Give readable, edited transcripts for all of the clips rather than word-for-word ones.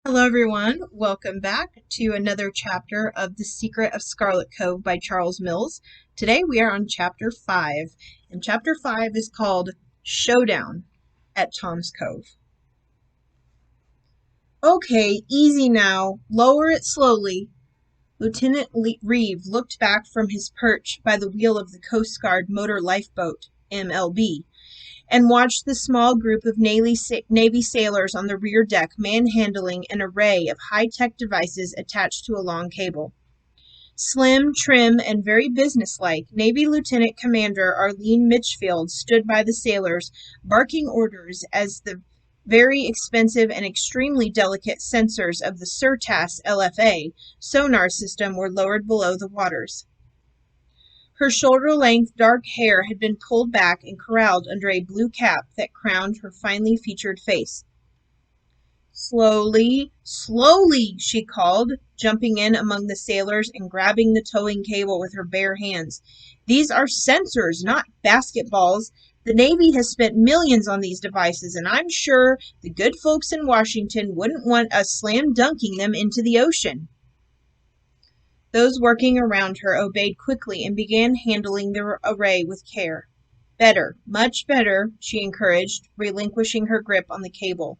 Hello, everyone. Welcome back to another chapter of The Secret of Scarlett Cove by Charles Mills. Today we are on Chapter 5, and Chapter 5 is called Showdown at Tom's Cove. Okay, easy now. Lower it slowly. Lieutenant Reeve looked back from his perch by the wheel of the Coast Guard motor lifeboat, MLB, and watched the small group of Navy sailors on the rear deck manhandling an array of high-tech devices attached to a long cable. Slim, trim, and very businesslike, Navy Lieutenant Commander Arlene Mitchfield stood by the sailors, barking orders as the very expensive and extremely delicate sensors of the Surtas LFA sonar system were lowered below the waters. Her shoulder-length dark hair had been pulled back and corralled under a blue cap that crowned her finely featured face. "Slowly, slowly," she called, jumping in among the sailors and grabbing the towing cable with her bare hands. "These are sensors, not basketballs. The Navy has spent millions on these devices, and I'm sure the good folks in Washington wouldn't want us slam-dunking them into the ocean." Those working around her obeyed quickly and began handling the array with care. "Better, much better," she encouraged, relinquishing her grip on the cable.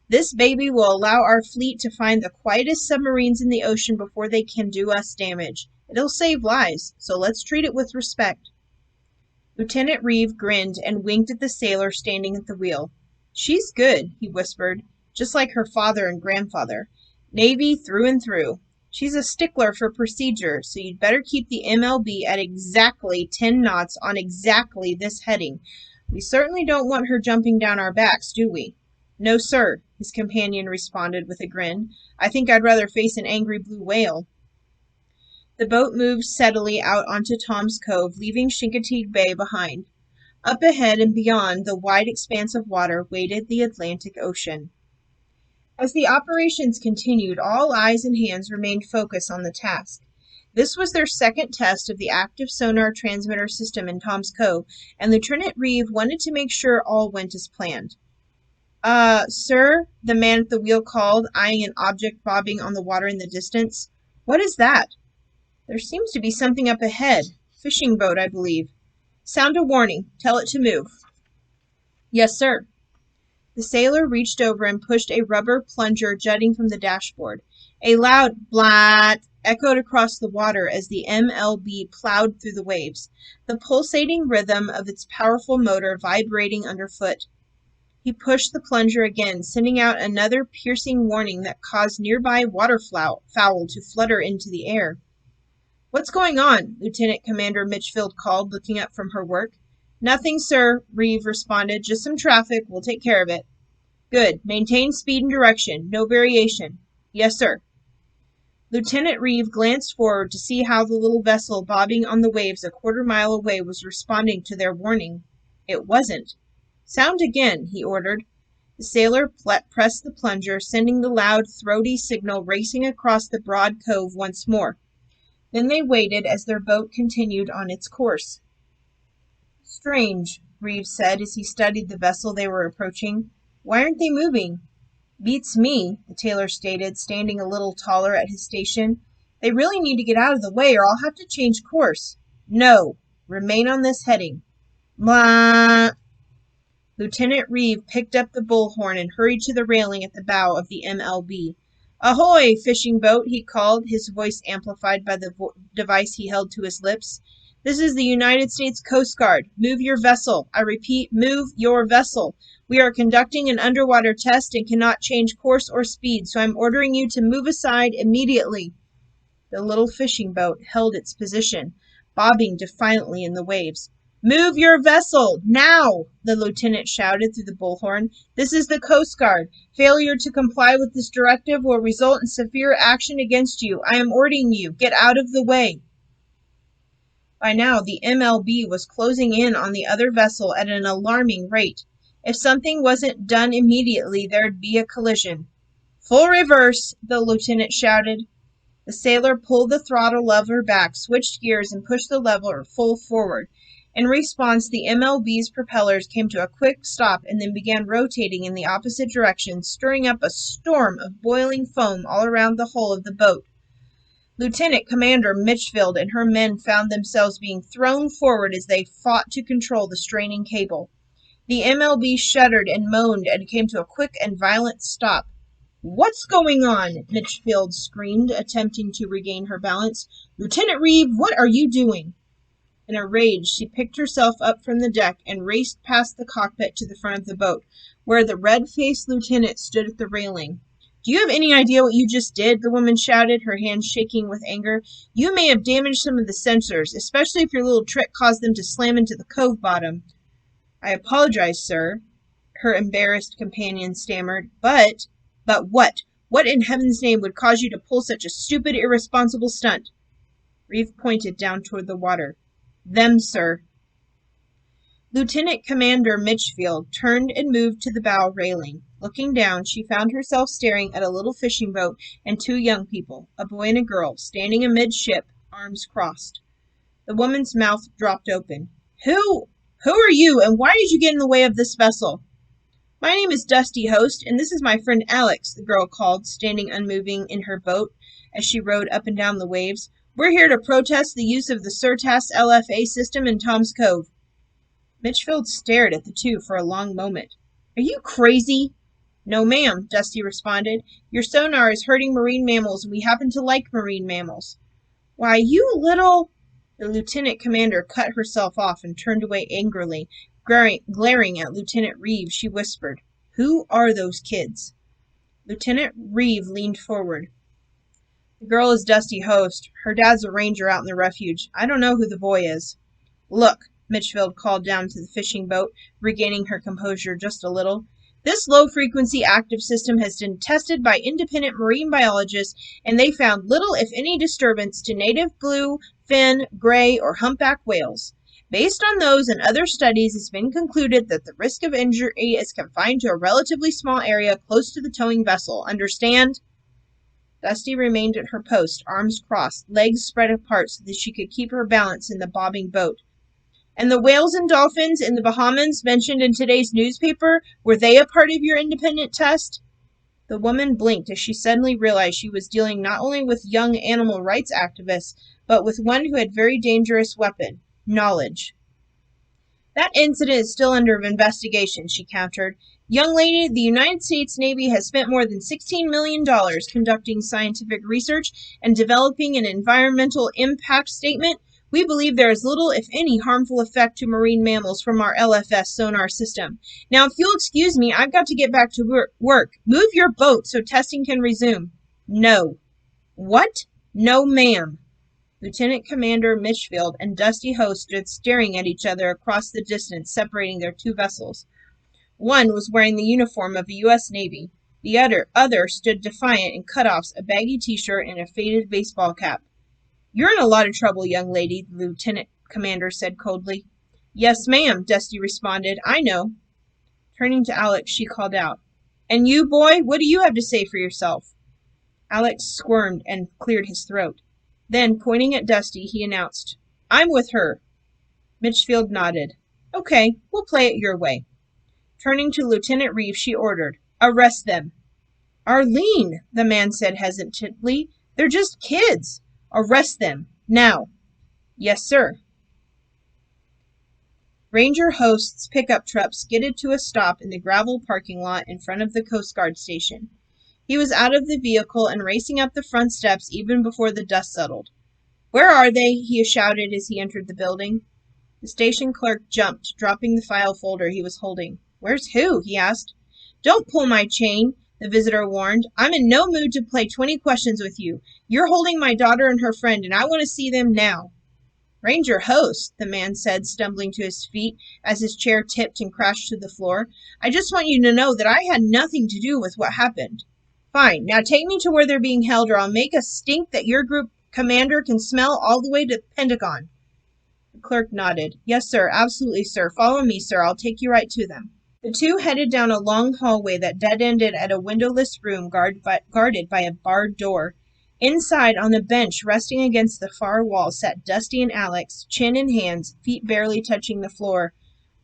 "This baby will allow our fleet to find the quietest submarines in the ocean before they can do us damage. It'll save lives, so let's treat it with respect." Lieutenant Reeve grinned and winked at the sailor standing at the wheel. "She's good," he whispered, "just like her father and grandfather. Navy through and through. She's a stickler for procedure, so you'd better keep the MLB at exactly 10 knots on exactly this heading. We certainly don't want her jumping down our backs, do we?" "No, sir," his companion responded with a grin. "I think I'd rather face an angry blue whale." The boat moved steadily out onto Tom's Cove, leaving Chincoteague Bay behind. Up ahead and beyond the wide expanse of water waited the Atlantic Ocean. As the operations continued, all eyes and hands remained focused on the task. This was their second test of the active sonar transmitter system in Tom's Cove, and Lieutenant Reeve wanted to make sure all went as planned. Sir," the man at the wheel called, eyeing an object bobbing on the water in the distance. "What is that?" "There seems to be something up ahead. Fishing boat, I believe." "Sound a warning. Tell it to move." "Yes, sir." The sailor reached over and pushed a rubber plunger jutting from the dashboard. A loud "blat" echoed across the water as the MLB plowed through the waves, the pulsating rhythm of its powerful motor vibrating underfoot. He pushed the plunger again, sending out another piercing warning that caused nearby waterfowl to flutter into the air. "What's going on?" Lieutenant Commander Mitchfield called, looking up from her work. "Nothing, sir," Reeve responded. "Just some traffic. We'll take care of it." "Good. Maintain speed and direction. No variation." "Yes, sir." Lieutenant Reeve glanced forward to see how the little vessel bobbing on the waves a quarter-mile away was responding to their warning. It wasn't. "Sound again," he ordered. The sailor pressed the plunger, sending the loud, throaty signal racing across the broad cove once more. Then they waited as their boat continued on its course. "Strange," Reeve said as he studied the vessel they were approaching. "Why aren't they moving?" "Beats me," the tailor stated, standing a little taller at his station. "They really need to get out of the way or I'll have to change course." "No. Remain on this heading." "Blah." Lieutenant Reeve picked up the bullhorn and hurried to the railing at the bow of the MLB. "Ahoy, fishing boat," he called, his voice amplified by the device he held to his lips. "This is the United States Coast Guard. Move your vessel. I repeat, move your vessel. We are conducting an underwater test and cannot change course or speed, so I'm ordering you to move aside immediately." The little fishing boat held its position, bobbing defiantly in the waves. "Move your vessel, now!" the lieutenant shouted through the bullhorn. "This is the Coast Guard. Failure to comply with this directive will result in severe action against you. I am ordering you. Get out of the way." By now, the MLB was closing in on the other vessel at an alarming rate. If something wasn't done immediately, there'd be a collision. "Full reverse," the lieutenant shouted. The sailor pulled the throttle lever back, switched gears, and pushed the lever full forward. In response, the MLB's propellers came to a quick stop and then began rotating in the opposite direction, stirring up a storm of boiling foam all around the hull of the boat. Lieutenant Commander Mitchfield and her men found themselves being thrown forward as they fought to control the straining cable. The MLB shuddered and moaned and came to a quick and violent stop. "What's going on?" Mitchfield screamed, attempting to regain her balance. "Lieutenant Reeve, what are you doing?" In a rage, she picked herself up from the deck and raced past the cockpit to the front of the boat, where the red-faced lieutenant stood at the railing. "Do you have any idea what you just did?" the woman shouted, her hands shaking with anger. "You may have damaged some of the sensors, especially if your little trick caused them to slam into the cove bottom." "I apologize, sir," her embarrassed companion stammered. But what? What in heaven's name would cause you to pull such a stupid, irresponsible stunt?" Reeve pointed down toward the water. "Them, sir." Lieutenant Commander Mitchfield turned and moved to the bow railing. Looking down, she found herself staring at a little fishing boat and two young people, a boy and a girl, standing amidship, arms crossed. The woman's mouth dropped open. Who are you, and why did you get in the way of this vessel?" "My name is Dusty, host, and this is my friend Alex," the girl called, standing unmoving in her boat as she rowed up and down the waves. "We're here to protest the use of the Surtas LFA system in Tom's Cove." Mitchfield stared at the two for a long moment. "Are you crazy?" "No, ma'am," Dusty responded. "Your sonar is hurting marine mammals, and we happen to like marine mammals." "Why, you little—" The lieutenant commander cut herself off and turned away angrily. Glaring at Lieutenant Reeve, she whispered, "Who are those kids?" Lieutenant Reeve leaned forward. "The girl is Dusty, host. Her dad's a ranger out in the refuge. I don't know who the boy is." "Look," Mitchfield called down to the fishing boat, regaining her composure just a little. "This low-frequency active system has been tested by independent marine biologists, and they found little, if any, disturbance to native blue, fin, gray, or humpback whales. Based on those and other studies, it's been concluded that the risk of injury is confined to a relatively small area close to the towing vessel. Understand?" Dusty remained at her post, arms crossed, legs spread apart so that she could keep her balance in the bobbing boat. "And the whales and dolphins in the Bahamas mentioned in today's newspaper, were they a part of your independent test?" The woman blinked as she suddenly realized she was dealing not only with young animal rights activists, but with one who had very dangerous weapon, knowledge. "That incident is still under investigation," she countered. "Young lady, the United States Navy has spent more than $16 million conducting scientific research and developing an environmental impact statement. We believe there is little, if any, harmful effect to marine mammals from our LFS sonar system. Now, if you'll excuse me, I've got to get back to work. Move your boat so testing can resume." "No." "What?" "No, ma'am." Lieutenant Commander Mitchfield and Dusty Host stood staring at each other across the distance separating their two vessels. One was wearing the uniform of the U.S. Navy. The other stood defiant in cutoffs, a baggy t-shirt, and a faded baseball cap. "You're in a lot of trouble, young lady," the lieutenant commander said coldly. "Yes, ma'am," Dusty responded. "I know." Turning to Alex, she called out, "And you, boy, what do you have to say for yourself?" Alex squirmed and cleared his throat. Then, pointing at Dusty, he announced, "I'm with her." Mitchfield nodded. "Okay, we'll play it your way." Turning to Lieutenant Reeve, she ordered, "Arrest them." "Arlene," the man said hesitantly, "they're just kids." "Arrest them. Now." "Yes, sir." Ranger Host's pickup truck skidded to a stop in the gravel parking lot in front of the Coast Guard station. He was out of the vehicle and racing up the front steps even before the dust settled. "Where are they?" he shouted as he entered the building. The station clerk jumped, dropping the file folder he was holding. "Where's who?" he asked. "Don't pull my chain," the visitor warned. "I'm in no mood to play 20 questions with you. You're holding my daughter and her friend, and I want to see them now." "Ranger Host," the man said, stumbling to his feet as his chair tipped and crashed to the floor. "I just want you to know that I had nothing to do with what happened." "Fine. Now take me to where they're being held, or I'll make a stink that your group commander can smell all the way to the Pentagon." The clerk nodded. "Yes, sir. Absolutely, sir. Follow me, sir. I'll take you right to them." The two headed down a long hallway that dead-ended at a windowless room guarded by a barred door. Inside, on the bench, resting against the far wall, sat Dusty and Alex, chin in hands, feet barely touching the floor.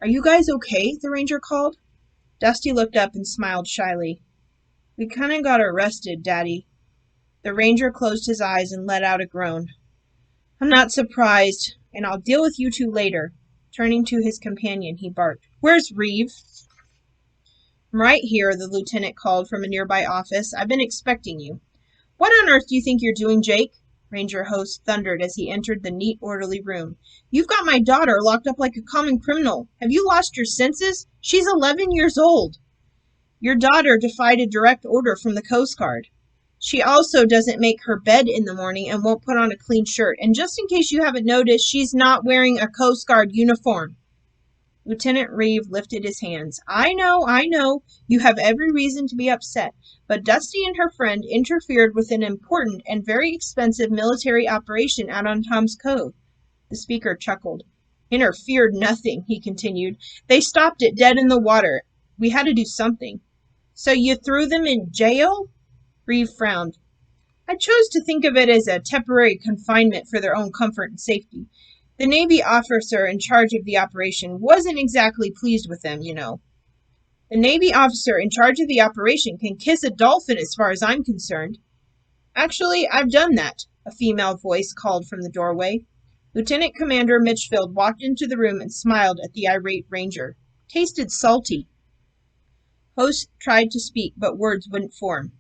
"Are you guys okay?" the ranger called. Dusty looked up and smiled shyly. "We kinda got arrested, Daddy." The ranger closed his eyes and let out a groan. "I'm not surprised, and I'll deal with you two later." Turning to his companion, he barked, "Where's Reeve?" "I'm right here," the lieutenant called from a nearby office. "I've been expecting you." "What on earth do you think you're doing, Jake?" Ranger Host thundered as he entered the neat, orderly room. "You've got my daughter locked up like a common criminal. Have you lost your senses? She's 11 years old." "Your daughter defied a direct order from the Coast Guard. She also doesn't make her bed in the morning and won't put on a clean shirt. And just in case you haven't noticed, she's not wearing a Coast Guard uniform." Lieutenant Reeve lifted his hands. I know. You have every reason to be upset. But Dusty and her friend interfered with an important and very expensive military operation out on Tom's Cove." The speaker chuckled. "Interfered nothing," he continued. "They stopped it dead in the water. We had to do something." "So you threw them in jail?" Reeve frowned. "I chose to think of it as a temporary confinement for their own comfort and safety. The Navy officer in charge of the operation wasn't exactly pleased with them, you know." "The Navy officer in charge of the operation can kiss a dolphin as far as I'm concerned." "Actually, I've done that," a female voice called from the doorway. Lieutenant Commander Mitchfield walked into the room and smiled at the irate ranger. "Tasted salty." Host tried to speak, but words wouldn't form.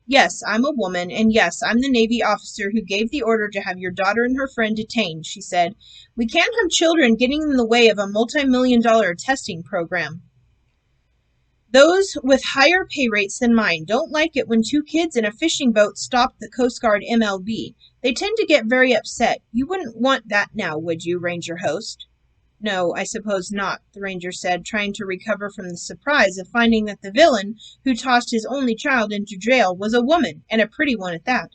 "Yes, I'm a woman, and yes, I'm the Navy officer who gave the order to have your daughter and her friend detained," she said. "We can't have children getting in the way of a multi-million-dollar testing program. Those with higher pay rates than mine don't like it when two kids in a fishing boat stop the Coast Guard MLB. They tend to get very upset. You wouldn't want that now, would you, Ranger Host?" "No, I suppose not," the ranger said, trying to recover from the surprise of finding that the villain who tossed his only child into jail was a woman, and a pretty one at that.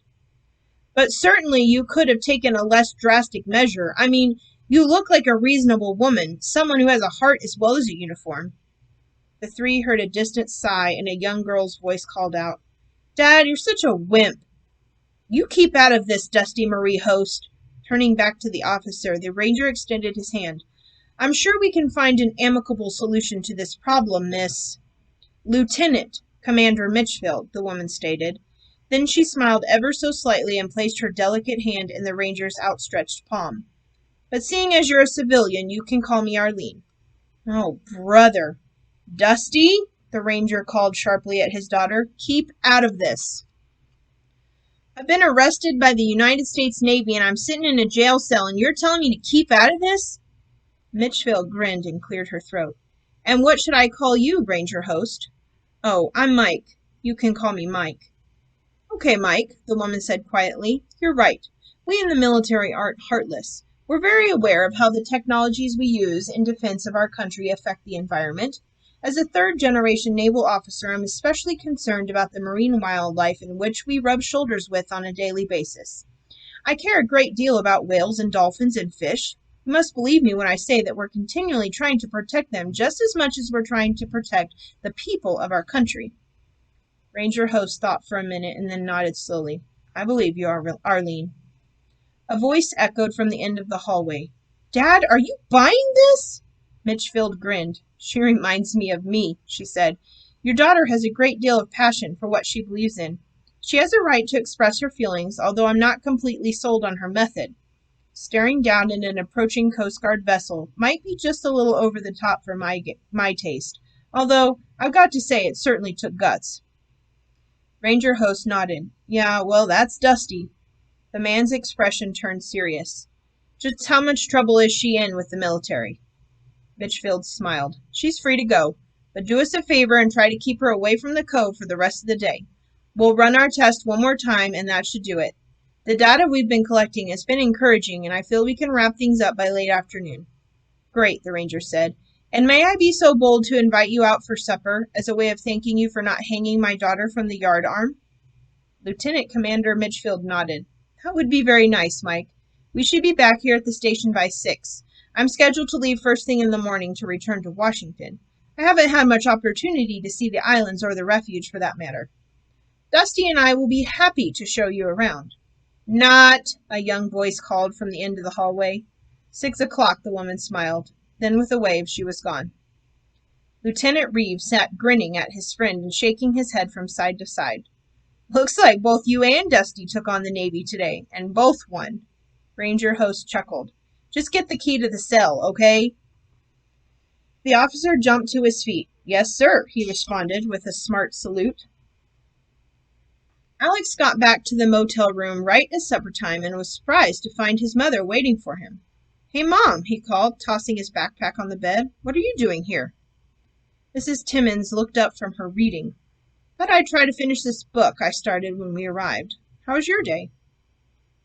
"But certainly you could have taken a less drastic measure. I mean, you look like a reasonable woman, someone who has a heart as well as a uniform." The three heard a distant sigh, and a young girl's voice called out, "Dad, you're such a wimp." "You keep out of this, Dusty Marie Host." Turning back to the officer, the ranger extended his hand. "I'm sure we can find an amicable solution to this problem, Miss—" "Lieutenant Commander Mitchfield," the woman stated. Then she smiled ever so slightly and placed her delicate hand in the ranger's outstretched palm. "But seeing as you're a civilian, you can call me Arlene." "Oh, brother." "Dusty," the ranger called sharply at his daughter, "keep out of this." "I've been arrested by the United States Navy and I'm sitting in a jail cell and you're telling me to keep out of this?" Mitchfield grinned and cleared her throat. "And what should I call you, Ranger Host?" "Oh, I'm Mike. You can call me Mike." "Okay, Mike," the woman said quietly. "You're right. We in the military aren't heartless. We're very aware of how the technologies we use in defense of our country affect the environment. As a third-generation naval officer, I'm especially concerned about the marine wildlife in which we rub shoulders with on a daily basis. I care a great deal about whales and dolphins and fish. You must believe me when I say that we're continually trying to protect them just as much as we're trying to protect the people of our country." Ranger Host thought for a minute and then nodded slowly. "I believe you, Arlene." A voice echoed from the end of the hallway. "Dad, are you buying this?" Mitchfield grinned. "She reminds me of me," she said. "Your daughter has a great deal of passion for what she believes in. She has a right to express her feelings, although I'm not completely sold on her method. Staring down at an approaching Coast Guard vessel might be just a little over the top for my taste, although I've got to say it certainly took guts." Ranger Host nodded. "Yeah, well, that's Dusty." The man's expression turned serious. "Just how much trouble is she in with the military?" Mitchfield smiled. "She's free to go, but do us a favor and try to keep her away from the cove for the rest of the day. We'll run our test one more time, and that should do it. The data we've been collecting has been encouraging, and I feel we can wrap things up by late afternoon." "Great," the ranger said. "And may I be so bold to invite you out for supper as a way of thanking you for not hanging my daughter from the yard arm?" Lieutenant Commander Mitchfield nodded. "That would be very nice, Mike. We should be back here at the station by 6. I'm scheduled to leave first thing in the morning to return to Washington. I haven't had much opportunity to see the islands or the refuge for that matter. Dusty and I will be happy to show you around. Not, a young voice called from the end of the hallway. 6 o'clock, the woman smiled. Then with a wave, she was gone. Lieutenant Reeves sat grinning at his friend and shaking his head from side to side. Looks like both you and Dusty took on the Navy today, and both won. Ranger host chuckled. Just get the key to the cell, okay? The officer jumped to his feet. Yes, sir, he responded with a smart salute. Alex got back to the motel room right at supper time and was surprised to find his mother waiting for him. Hey, Mom, he called, tossing his backpack on the bed. What are you doing here? Mrs. Timmons looked up from her reading. Thought I'd try to finish this book I started when we arrived. How was your day?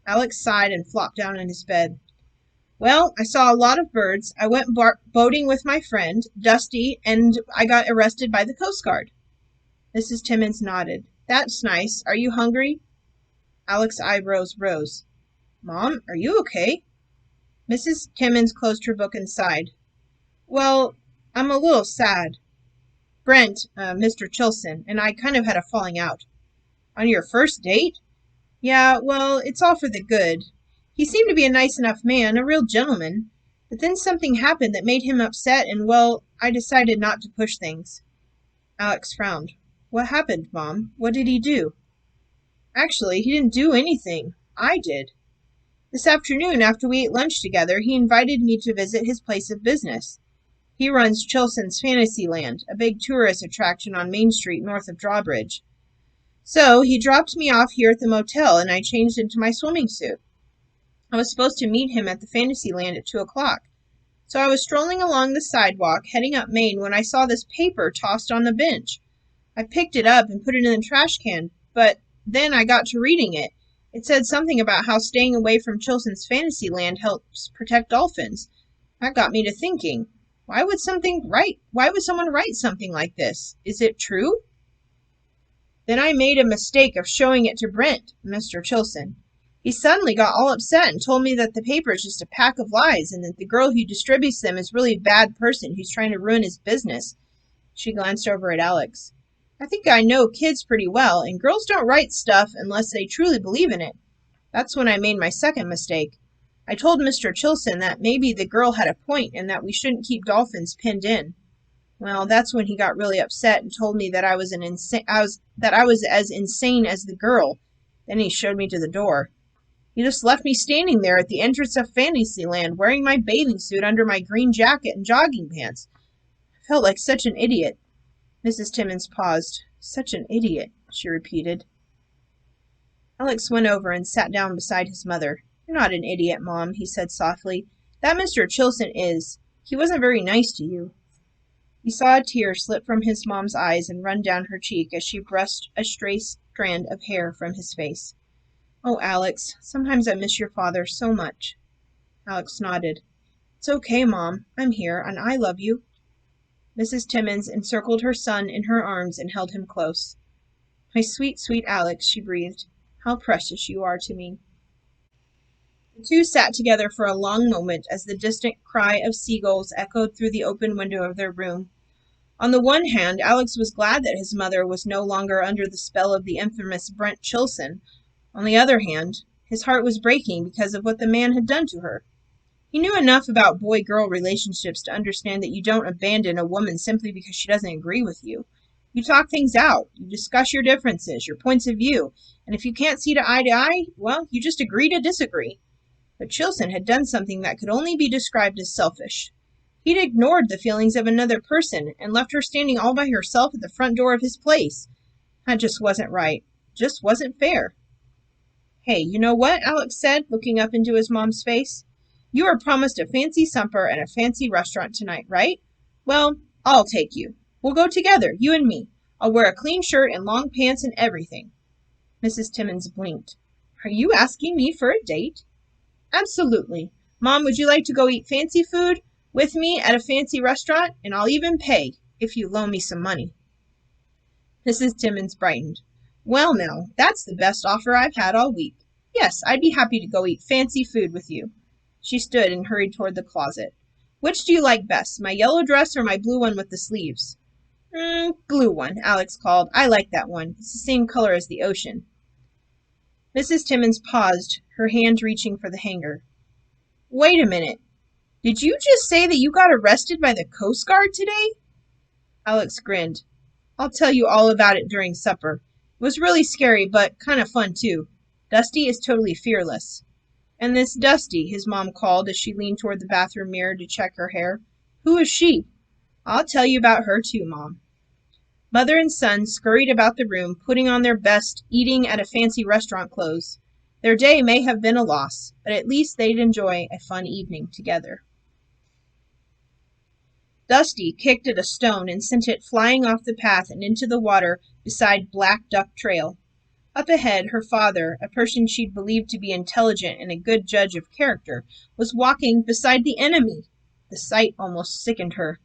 Alex sighed and flopped down in his bed. Well, I saw a lot of birds. I went boating with my friend, Dusty, and I got arrested by the Coast Guard. Mrs. Timmons nodded. That's nice. Are you hungry? Alex's eyebrows rose. Mom, are you okay? Mrs. Timmons closed her book and sighed. Well, I'm a little sad. Brent, Mr. Chilson, and I kind of had a falling out. On your first date? Yeah, well, it's all for the good. He seemed to be a nice enough man, a real gentleman. But then something happened that made him upset, and, well, I decided not to push things. Alex frowned. What happened, Mom? What did he do? Actually, he didn't do anything. I did. This afternoon, after we ate lunch together, he invited me to visit his place of business. He runs Chilson's Fantasyland, a big tourist attraction on Main Street north of Drawbridge. So he dropped me off here at the motel, and I changed into my swimming suit. I was supposed to meet him at the Fantasyland at 2 o'clock. So I was strolling along the sidewalk, heading up Main, when I saw this paper tossed on the bench. I picked it up and put it in the trash can, but then I got to reading it. It said something about how staying away from Chilson's Fantasyland helps protect dolphins. That got me to thinking. Why would someone write something like this? Is it true? Then I made a mistake of showing it to Brent, Mr. Chilson. He suddenly got all upset and told me that the paper is just a pack of lies and that the girl who distributes them is really a bad person who's trying to ruin his business. She glanced over at Alex. I think I know kids pretty well, and girls don't write stuff unless they truly believe in it. That's when I made my second mistake. I told Mr. Chilson that maybe the girl had a point and that we shouldn't keep dolphins pinned in. Well, that's when he got really upset and told me that I was as insane as the girl. Then he showed me to the door. He just left me standing there at the entrance of Fantasyland, wearing my bathing suit under my green jacket and jogging pants. I felt like such an idiot. Mrs. Timmons paused. Such an idiot, she repeated. Alex went over and sat down beside his mother. You're not an idiot, Mom, he said softly. That Mr. Chilson is. He wasn't very nice to you. He saw a tear slip from his mom's eyes and run down her cheek as she brushed a stray strand of hair from his face. Oh, Alex, sometimes I miss your father so much. Alex nodded. It's okay, Mom. I'm here, and I love you. Mrs. Timmons encircled her son in her arms and held him close. My sweet, sweet Alex, she breathed. How precious you are to me. The two sat together for a long moment as the distant cry of seagulls echoed through the open window of their room. On the one hand, Alex was glad that his mother was no longer under the spell of the infamous Brent Chilson. On the other hand, his heart was breaking because of what the man had done to her. He knew enough about boy-girl relationships to understand that you don't abandon a woman simply because she doesn't agree with you. You talk things out, you discuss your differences, your points of view, and if you can't see to eye, well, you just agree to disagree. But Chilson had done something that could only be described as selfish. He'd ignored the feelings of another person and left her standing all by herself at the front door of his place. That just wasn't right. Just wasn't fair. Hey, you know what? Alex said, looking up into his mom's face. You were promised a fancy supper and a fancy restaurant tonight, right? Well, I'll take you. We'll go together, you and me. I'll wear a clean shirt and long pants and everything. Mrs. Timmons blinked. Are you asking me for a date? Absolutely. Mom, would you like to go eat fancy food with me at a fancy restaurant? And I'll even pay, if you loan me some money. Mrs. Timmons brightened. Well, now, that's the best offer I've had all week. Yes, I'd be happy to go eat fancy food with you. She stood and hurried toward the closet. Which do you like best, my yellow dress or my blue one with the sleeves? Blue one, Alex called. I like that one. It's the same color as the ocean. Mrs. Timmons paused her hand reaching for the hanger. Wait a minute. Did you just say that you got arrested by the Coast Guard today? Alex grinned. I'll tell you all about it during supper. It was really scary, but kind of fun, too. Dusty is totally fearless. And this Dusty, his mom called as she leaned toward the bathroom mirror to check her hair. Who is she? I'll tell you about her, too, Mom. Mother and son scurried about the room, putting on their best, eating at a fancy restaurant clothes. Their day may have been a loss, but at least they'd enjoy a fun evening together. Dusty kicked at a stone and sent it flying off the path and into the water beside Black Duck Trail. Up ahead, her father, a person she'd believed to be intelligent and a good judge of character, was walking beside the enemy. The sight almost sickened her.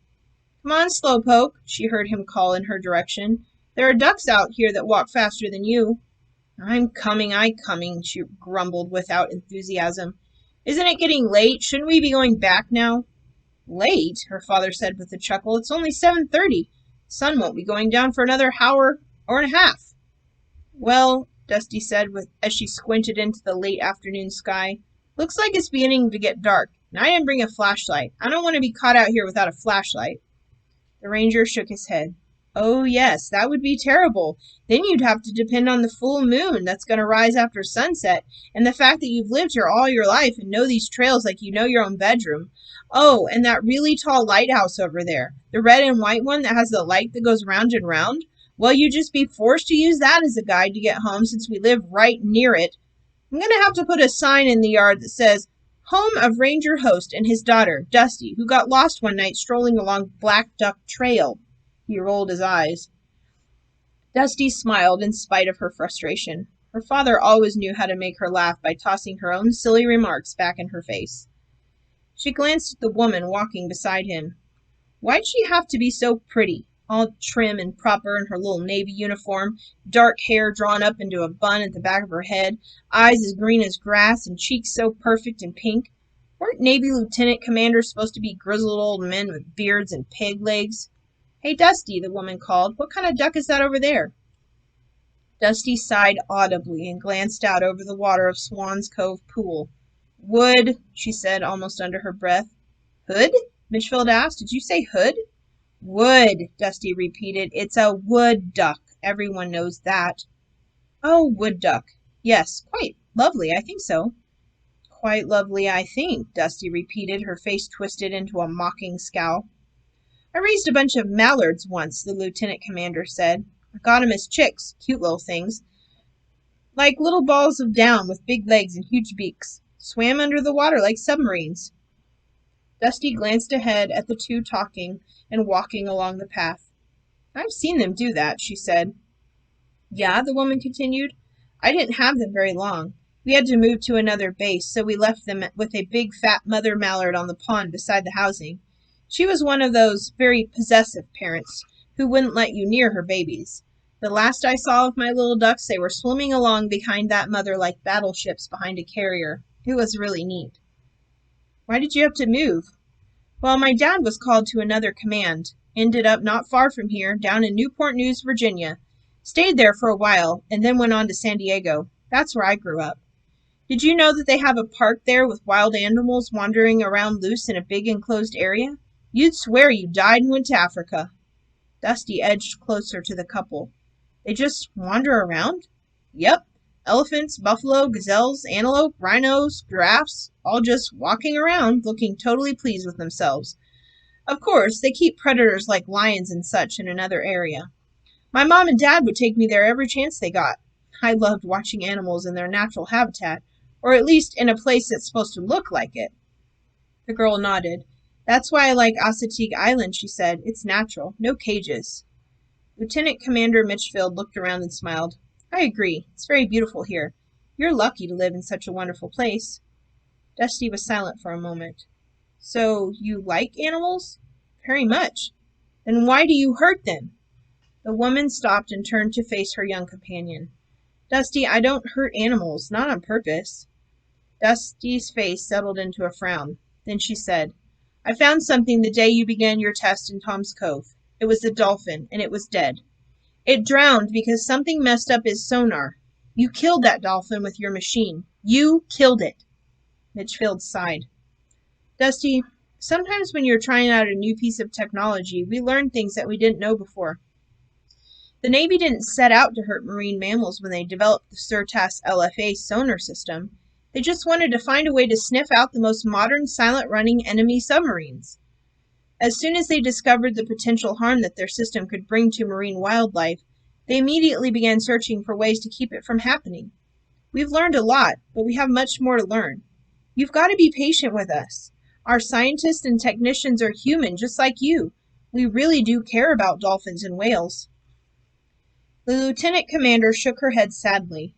Come on, Slowpoke, she heard him call in her direction. There are ducks out here that walk faster than you. I'm coming, she grumbled without enthusiasm. Isn't it getting late? Shouldn't we be going back now? Late, her father said with a chuckle. It's only 7:30. The sun won't be going down for another hour and a half. Well, Dusty said as she squinted into the late afternoon sky, looks like it's beginning to get dark, and I didn't bring a flashlight. I don't want to be caught out here without a flashlight. The ranger shook his head. Oh, yes, that would be terrible. Then you'd have to depend on the full moon that's going to rise after sunset, and the fact that you've lived here all your life and know these trails like you know your own bedroom. Oh, and that really tall lighthouse over there, the red and white one that has the light that goes round and round. Well, you'd just be forced to use that as a guide to get home since we live right near it. I'm going to have to put a sign in the yard that says, Home of Ranger Host and his daughter, Dusty, who got lost one night strolling along Black Duck Trail. He rolled his eyes. Dusty smiled in spite of her frustration. Her father always knew how to make her laugh by tossing her own silly remarks back in her face. She glanced at the woman walking beside him. Why'd she have to be so pretty, all trim and proper in her little navy uniform, dark hair drawn up into a bun at the back of her head, eyes as green as grass, and cheeks so perfect and pink? Weren't Navy lieutenant commanders supposed to be grizzled old men with beards and peg legs? Hey, Dusty, the woman called. What kind of duck is that over there? Dusty sighed audibly and glanced out over the water of Swan's Cove Pool. Wood, she said almost under her breath. Hood? Mitchfield asked. Did you say hood? Wood, Dusty repeated. It's a wood duck. Everyone knows that. Oh, wood duck. Yes, quite lovely, I think so. Quite lovely, I think, Dusty repeated, her face twisted into a mocking scowl. I raised a bunch of mallards once, the lieutenant commander said. I got 'em as chicks, cute little things, like little balls of down with big legs and huge beaks. Swam under the water like submarines. Dusty glanced ahead at the two talking and walking along the path. I've seen them do that, she said. Yeah, the woman continued. I didn't have them very long. We had to move to another base, so we left them with a big fat mother mallard on the pond beside the housing. She was one of those very possessive parents who wouldn't let you near her babies. The last I saw of my little ducks, they were swimming along behind that mother like battleships behind a carrier. It was really neat. Why did you have to move? Well, my dad was called to another command. Ended up not far from here, down in Newport News, Virginia. Stayed there for a while, and then went on to San Diego. That's where I grew up. Did you know that they have a park there with wild animals wandering around loose in a big enclosed area? You'd swear you died and went to Africa. Dusty edged closer to the couple. They just wander around? Yep. Elephants, buffalo, gazelles, antelope, rhinos, giraffes, all just walking around, looking totally pleased with themselves. Of course, they keep predators like lions and such in another area. My mom and dad would take me there every chance they got. I loved watching animals in their natural habitat, or at least in a place that's supposed to look like it. The girl nodded. That's why I like Assateague Island, she said. It's natural. No cages. Lieutenant Commander Mitchfield looked around and smiled. I agree. It's very beautiful here. You're lucky to live in such a wonderful place. Dusty was silent for a moment. So, you like animals? Very much. Then why do you hurt them? The woman stopped and turned to face her young companion. Dusty, I don't hurt animals, not on purpose. Dusty's face settled into a frown. Then she said, I found something the day you began your test in Tom's Cove. It was the dolphin, and it was dead. It drowned because something messed up his sonar. You killed that dolphin with your machine. You killed it. Mitchfield sighed. Dusty, sometimes when you're trying out a new piece of technology, we learn things that we didn't know before. The Navy didn't set out to hurt marine mammals when they developed the Surtas LFA sonar system. They just wanted to find a way to sniff out the most modern silent-running enemy submarines. As soon as they discovered the potential harm that their system could bring to marine wildlife, they immediately began searching for ways to keep it from happening. We've learned a lot, but we have much more to learn. You've got to be patient with us. Our scientists and technicians are human, just like you. We really do care about dolphins and whales. The lieutenant commander shook her head sadly.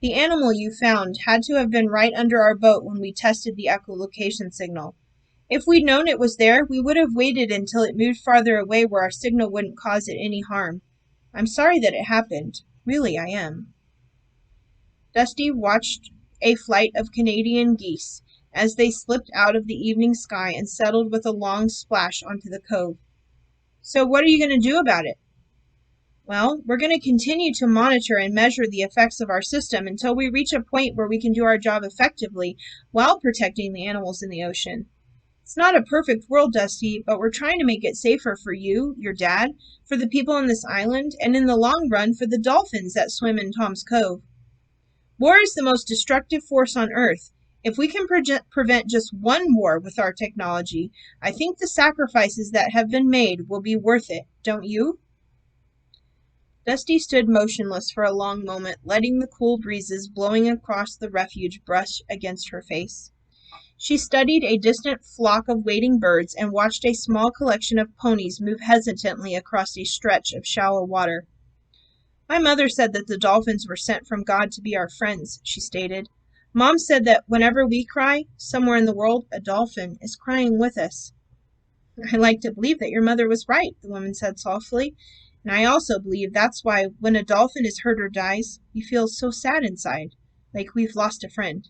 The animal you found had to have been right under our boat when we tested the echolocation signal. If we'd known it was there, we would have waited until it moved farther away where our signal wouldn't cause it any harm. I'm sorry that it happened. Really, I am. Dusty watched a flight of Canadian geese as they slipped out of the evening sky and settled with a long splash onto the cove. So what are you going to do about it? Well, we're going to continue to monitor and measure the effects of our system until we reach a point where we can do our job effectively while protecting the animals in the ocean. It's not a perfect world, Dusty, but we're trying to make it safer for you, your dad, for the people on this island, and in the long run for the dolphins that swim in Tom's Cove. War is the most destructive force on Earth. If we can prevent just one war with our technology, I think the sacrifices that have been made will be worth it, don't you? Dusty stood motionless for a long moment, letting the cool breezes blowing across the refuge brush against her face. She studied a distant flock of wading birds and watched a small collection of ponies move hesitantly across a stretch of shallow water. My mother said that the dolphins were sent from God to be our friends, she stated. Mom said that whenever we cry, somewhere in the world, a dolphin is crying with us. I like to believe that your mother was right, the woman said softly. And I also believe that's why when a dolphin is hurt or dies, we feel so sad inside, like we've lost a friend.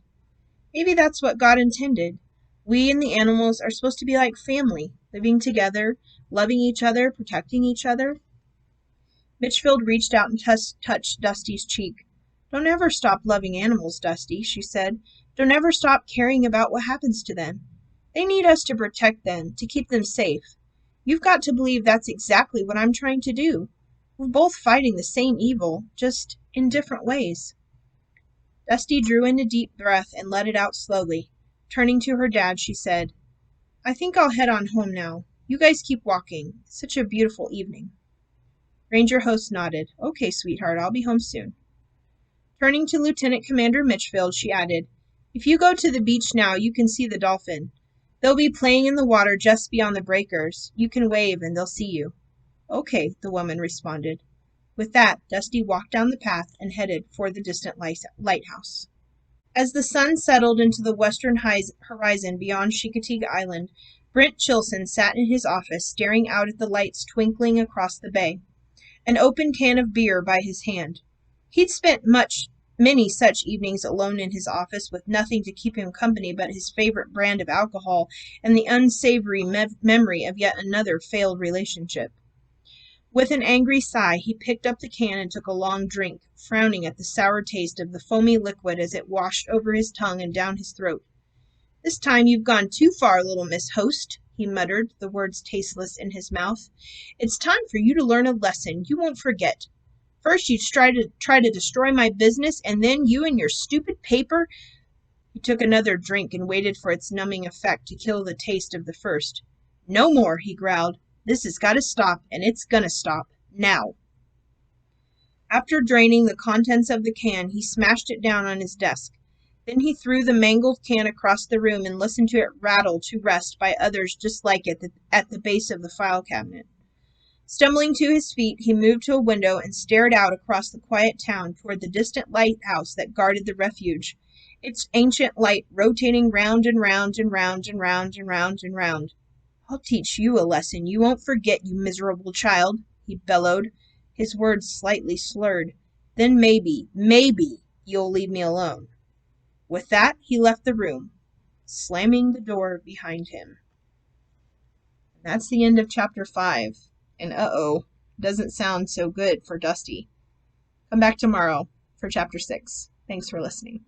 Maybe that's what God intended. We and the animals are supposed to be like family, living together, loving each other, protecting each other. Mitchfield reached out and touched Dusty's cheek. Don't ever stop loving animals, Dusty, she said. Don't ever stop caring about what happens to them. They need us to protect them, to keep them safe. You've got to believe that's exactly what I'm trying to do. We're both fighting the same evil, just in different ways. Dusty drew in a deep breath and let it out slowly. Turning to her dad, she said, I think I'll head on home now. You guys keep walking. It's such a beautiful evening. Ranger host nodded. Okay, sweetheart, I'll be home soon. Turning to Lieutenant Commander Mitchfield, she added, If you go to the beach now, you can see the dolphin. They'll be playing in the water just beyond the breakers. You can wave and they'll see you. Okay, the woman responded. With that, Dusty walked down the path and headed for the distant lighthouse. As the sun settled into the western horizon beyond Chincoteague Island, Brent Chilson sat in his office staring out at the lights twinkling across the bay, an open can of beer by his hand. He'd spent many such evenings alone in his office with nothing to keep him company but his favorite brand of alcohol and the unsavory memory of yet another failed relationship. With an angry sigh, he picked up the can and took a long drink, frowning at the sour taste of the foamy liquid as it washed over his tongue and down his throat. This time you've gone too far, little Miss Host, he muttered, the words tasteless in his mouth. It's time for you to learn a lesson you won't forget. First you try to destroy my business, and then you and your stupid paper. He took another drink and waited for its numbing effect to kill the taste of the first. No more, he growled. This has got to stop, and it's gonna stop. Now. After draining the contents of the can, he smashed it down on his desk. Then he threw the mangled can across the room and listened to it rattle to rest by others just like it at the base of the file cabinet. Stumbling to his feet, he moved to a window and stared out across the quiet town toward the distant lighthouse that guarded the refuge, its ancient light rotating round and round and round and round and round and round. I'll teach you a lesson you won't forget, you miserable child, he bellowed, his words slightly slurred. Then maybe you'll leave me alone. With that, he left the room, slamming the door behind him. That's the end of chapter 5. And doesn't sound so good for Dusty. Come back tomorrow. for chapter 6. Thanks for listening.